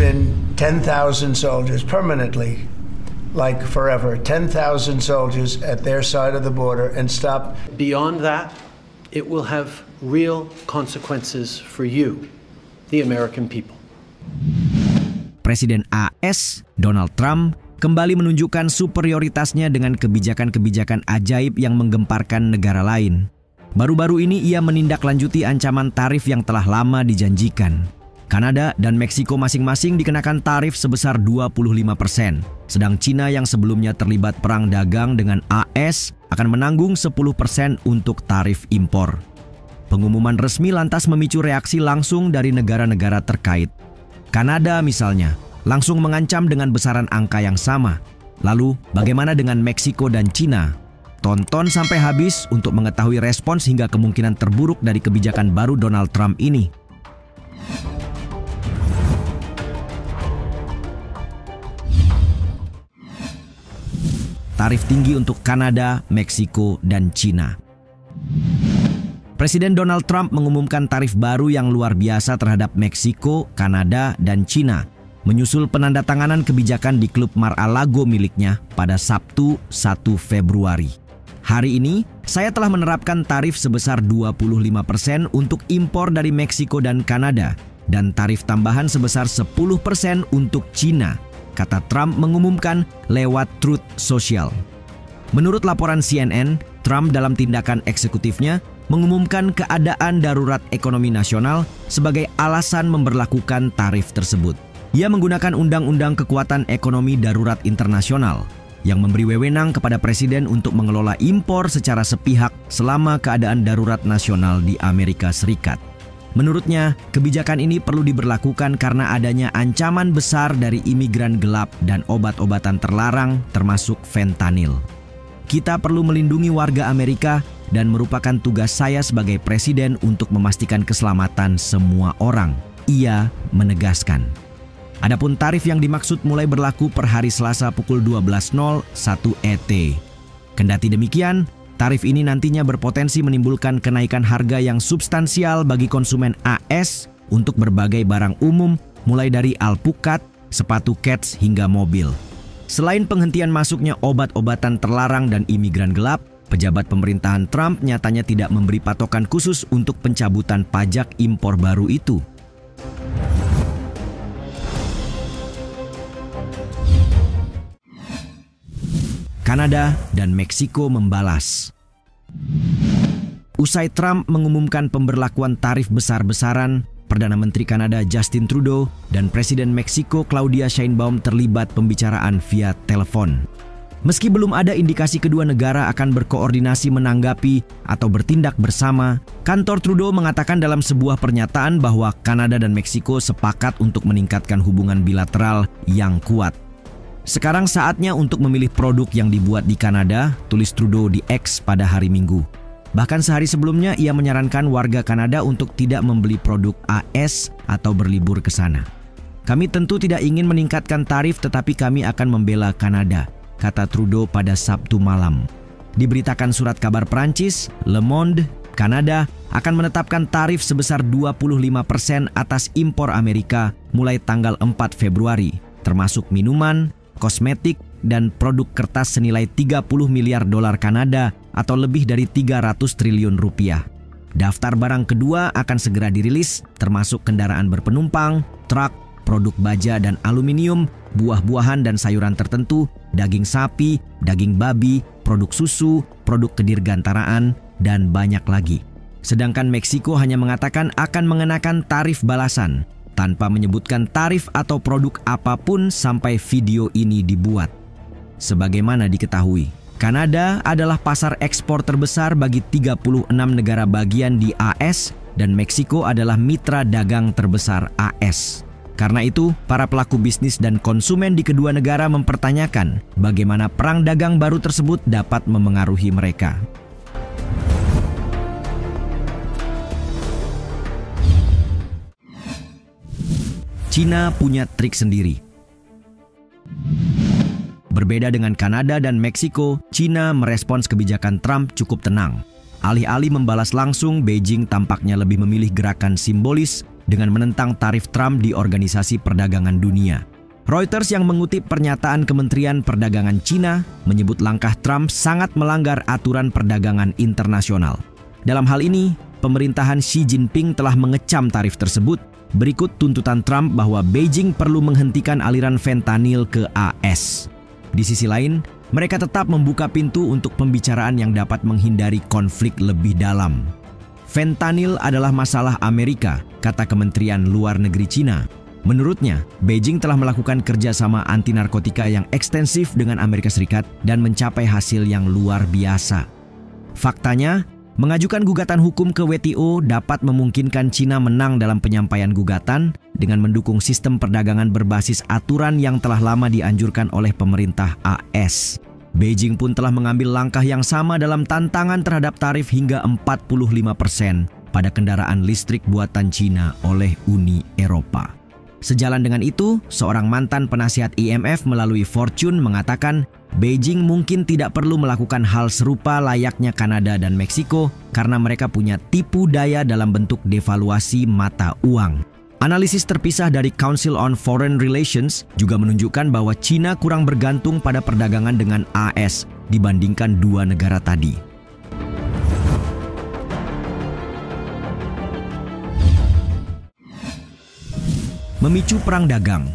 in 10,000 soldiers permanently, like forever, 10,000 soldiers at their side of the border and stop. Beyond that, it will have real consequences for you, the American people. Presiden AS, Donald Trump, kembali menunjukkan superioritasnya dengan kebijakan-kebijakan ajaib yang menggemparkan negara lain. Baru-baru ini ia menindaklanjuti ancaman tarif yang telah lama dijanjikan. Kanada dan Meksiko masing-masing dikenakan tarif sebesar 25%, sedang Cina yang sebelumnya terlibat perang dagang dengan AS akan menanggung 10% untuk tarif impor. Pengumuman resmi lantas memicu reaksi langsung dari negara-negara terkait. Kanada misalnya, langsung mengancam dengan besaran angka yang sama. Lalu, bagaimana dengan Meksiko dan Cina? Tonton sampai habis untuk mengetahui respons hingga kemungkinan terburuk dari kebijakan baru Donald Trump ini. Tarif tinggi untuk Kanada, Meksiko, dan Cina. Presiden Donald Trump mengumumkan tarif baru yang luar biasa terhadap Meksiko, Kanada, dan Cina, menyusul penandatanganan kebijakan di Klub Mar-a-Lago miliknya pada Sabtu 1 Februari. Hari ini, saya telah menerapkan tarif sebesar 25% untuk impor dari Meksiko dan Kanada, dan tarif tambahan sebesar 10% untuk Cina, kata Trump mengumumkan lewat Truth Social. Menurut laporan CNN, Trump dalam tindakan eksekutifnya mengumumkan keadaan darurat ekonomi nasional sebagai alasan memberlakukan tarif tersebut. Ia menggunakan Undang-Undang Kekuatan Ekonomi Darurat Internasional yang memberi wewenang kepada presiden untuk mengelola impor secara sepihak selama keadaan darurat nasional di Amerika Serikat. Menurutnya, kebijakan ini perlu diberlakukan karena adanya ancaman besar dari imigran gelap dan obat-obatan terlarang termasuk fentanyl. Kita perlu melindungi warga Amerika dan merupakan tugas saya sebagai presiden untuk memastikan keselamatan semua orang, ia menegaskan. Adapun tarif yang dimaksud mulai berlaku per hari Selasa pukul 12.01 ET. Kendati demikian, tarif ini nantinya berpotensi menimbulkan kenaikan harga yang substansial bagi konsumen AS untuk berbagai barang umum, mulai dari alpukat, sepatu kets hingga mobil. Selain penghentian masuknya obat-obatan terlarang dan imigran gelap, pejabat pemerintahan Trump nyatanya tidak memberi patokan khusus untuk pencabutan pajak impor baru itu. Kanada dan Meksiko membalas. Usai Trump mengumumkan pemberlakuan tarif besar-besaran, Perdana Menteri Kanada Justin Trudeau dan Presiden Meksiko Claudia Sheinbaum terlibat pembicaraan via telepon. Meski belum ada indikasi kedua negara akan berkoordinasi menanggapi atau bertindak bersama, kantor Trudeau mengatakan dalam sebuah pernyataan bahwa Kanada dan Meksiko sepakat untuk meningkatkan hubungan bilateral yang kuat. Sekarang saatnya untuk memilih produk yang dibuat di Kanada, tulis Trudeau di X pada hari Minggu. Bahkan sehari sebelumnya ia menyarankan warga Kanada untuk tidak membeli produk AS atau berlibur ke sana. Kami tentu tidak ingin meningkatkan tarif tetapi kami akan membela Kanada, kata Trudeau pada Sabtu malam. Diberitakan surat kabar Prancis, Le Monde, Kanada akan menetapkan tarif sebesar 25% atas impor Amerika mulai tanggal 4 Februari, termasuk minuman, kosmetik, dan produk kertas senilai 30 miliar dolar Kanada atau lebih dari 300 triliun rupiah. Daftar barang kedua akan segera dirilis, termasuk kendaraan berpenumpang, truk, produk baja dan aluminium, buah-buahan dan sayuran tertentu, daging sapi, daging babi, produk susu, produk kedirgantaraan, dan banyak lagi. Sedangkan Meksiko hanya mengatakan akan mengenakan tarif balasan, tanpa menyebutkan tarif atau produk apapun sampai video ini dibuat. Sebagaimana diketahui, Kanada adalah pasar ekspor terbesar bagi 36 negara bagian di AS dan Meksiko adalah mitra dagang terbesar AS. Karena itu, para pelaku bisnis dan konsumen di kedua negara mempertanyakan bagaimana perang dagang baru tersebut dapat memengaruhi mereka. Cina punya trik sendiri. Berbeda dengan Kanada dan Meksiko, Cina merespons kebijakan Trump cukup tenang. Alih-alih membalas langsung, Beijing tampaknya lebih memilih gerakan simbolis dengan menentang tarif Trump di Organisasi Perdagangan Dunia. Reuters yang mengutip pernyataan Kementerian Perdagangan Cina menyebut langkah Trump sangat melanggar aturan perdagangan internasional. Dalam hal ini, pemerintahan Xi Jinping telah mengecam tarif tersebut. Berikut tuntutan Trump bahwa Beijing perlu menghentikan aliran fentanyl ke AS. Di sisi lain, mereka tetap membuka pintu untuk pembicaraan yang dapat menghindari konflik lebih dalam. Fentanyl adalah masalah Amerika, kata Kementerian Luar Negeri Cina. Menurutnya, Beijing telah melakukan kerjasama anti narkotika yang ekstensif dengan Amerika Serikat dan mencapai hasil yang luar biasa. Faktanya, mengajukan gugatan hukum ke WTO dapat memungkinkan Cina menang dalam penyampaian gugatan dengan mendukung sistem perdagangan berbasis aturan yang telah lama dianjurkan oleh pemerintah AS. Beijing pun telah mengambil langkah yang sama dalam tantangan terhadap tarif hingga 45% pada kendaraan listrik buatan Cina oleh Uni Eropa. Sejalan dengan itu, seorang mantan penasihat IMF melalui Fortune mengatakan Beijing mungkin tidak perlu melakukan hal serupa layaknya Kanada dan Meksiko karena mereka punya tipu daya dalam bentuk devaluasi mata uang. Analisis terpisah dari Council on Foreign Relations juga menunjukkan bahwa Cina kurang bergantung pada perdagangan dengan AS dibandingkan dua negara tadi. Memicu perang dagang.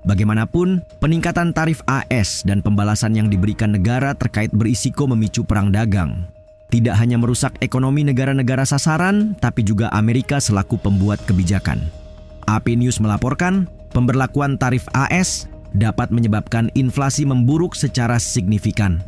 Bagaimanapun, peningkatan tarif AS dan pembalasan yang diberikan negara terkait berisiko memicu perang dagang. Tidak hanya merusak ekonomi negara-negara sasaran, tapi juga Amerika selaku pembuat kebijakan. AP News melaporkan, pemberlakuan tarif AS dapat menyebabkan inflasi memburuk secara signifikan.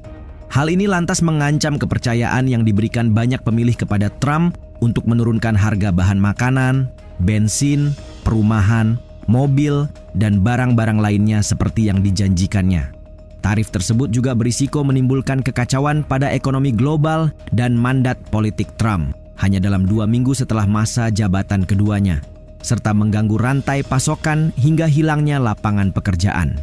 Hal ini lantas mengancam kepercayaan yang diberikan banyak pemilih kepada Trump untuk menurunkan harga bahan makanan, bensin, perumahan, mobil, dan barang-barang lainnya seperti yang dijanjikannya. Tarif tersebut juga berisiko menimbulkan kekacauan pada ekonomi global dan mandat politik Trump hanya dalam 2 minggu setelah masa jabatan keduanya, serta mengganggu rantai pasokan hingga hilangnya lapangan pekerjaan.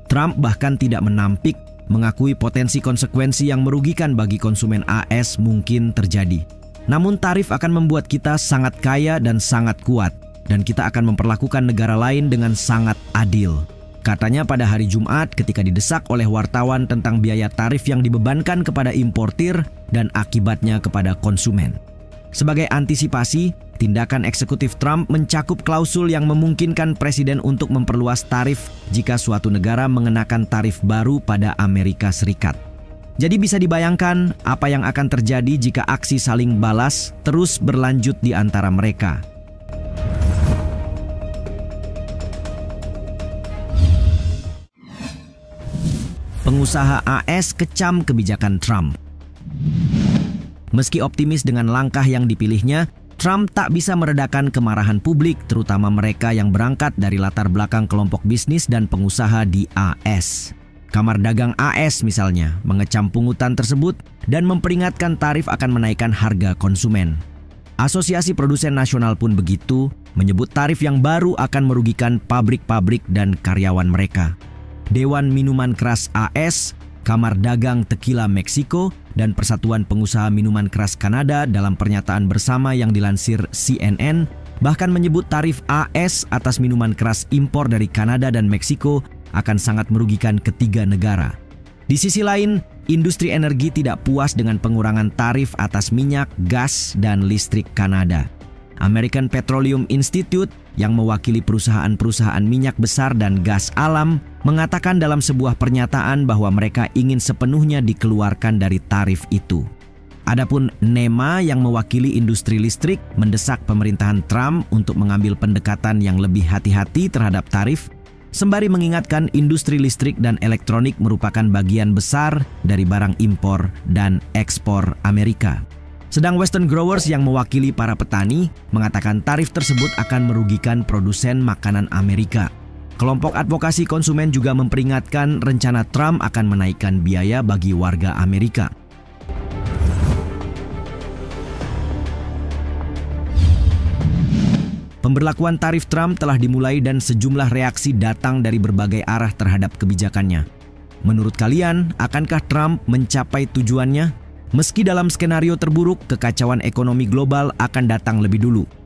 Trump bahkan tidak menampik mengakui potensi konsekuensi yang merugikan bagi konsumen AS mungkin terjadi. Namun tarif akan membuat kita sangat kaya dan sangat kuat, dan kita akan memperlakukan negara lain dengan sangat adil. Katanya pada hari Jumat ketika didesak oleh wartawan tentang biaya tarif yang dibebankan kepada importir dan akibatnya kepada konsumen. Sebagai antisipasi, tindakan eksekutif Trump mencakup klausul yang memungkinkan presiden untuk memperluas tarif jika suatu negara mengenakan tarif baru pada Amerika Serikat. Jadi bisa dibayangkan apa yang akan terjadi jika aksi saling balas terus berlanjut di antara mereka. Pengusaha AS kecam kebijakan Trump. Meski optimis dengan langkah yang dipilihnya, Trump tak bisa meredakan kemarahan publik, terutama mereka yang berangkat dari latar belakang kelompok bisnis dan pengusaha di AS. Kamar Dagang AS misalnya mengecam pungutan tersebut dan memperingatkan tarif akan menaikkan harga konsumen. Asosiasi Produsen Nasional pun begitu, menyebut tarif yang baru akan merugikan pabrik-pabrik dan karyawan mereka. Dewan Minuman Keras AS, Kamar Dagang Tequila Meksiko, dan Persatuan Pengusaha Minuman Keras Kanada dalam pernyataan bersama yang dilansir CNN bahkan menyebut tarif AS atas minuman keras impor dari Kanada dan Meksiko akan sangat merugikan ketiga negara. Di sisi lain, industri energi tidak puas dengan pengurangan tarif atas minyak, gas, dan listrik Kanada. American Petroleum Institute yang mewakili perusahaan-perusahaan minyak besar dan gas alam mengatakan dalam sebuah pernyataan bahwa mereka ingin sepenuhnya dikeluarkan dari tarif itu. Adapun NEMA yang mewakili industri listrik mendesak pemerintahan Trump untuk mengambil pendekatan yang lebih hati-hati terhadap tarif, sembari mengingatkan industri listrik dan elektronik merupakan bagian besar dari barang impor dan ekspor Amerika. Sedang Western Growers yang mewakili para petani mengatakan tarif tersebut akan merugikan produsen makanan Amerika. Kelompok advokasi konsumen juga memperingatkan rencana Trump akan menaikkan biaya bagi warga Amerika. Pemberlakuan tarif Trump telah dimulai dan sejumlah reaksi datang dari berbagai arah terhadap kebijakannya. Menurut kalian, akankah Trump mencapai tujuannya? Meski dalam skenario terburuk, kekacauan ekonomi global akan datang lebih dulu.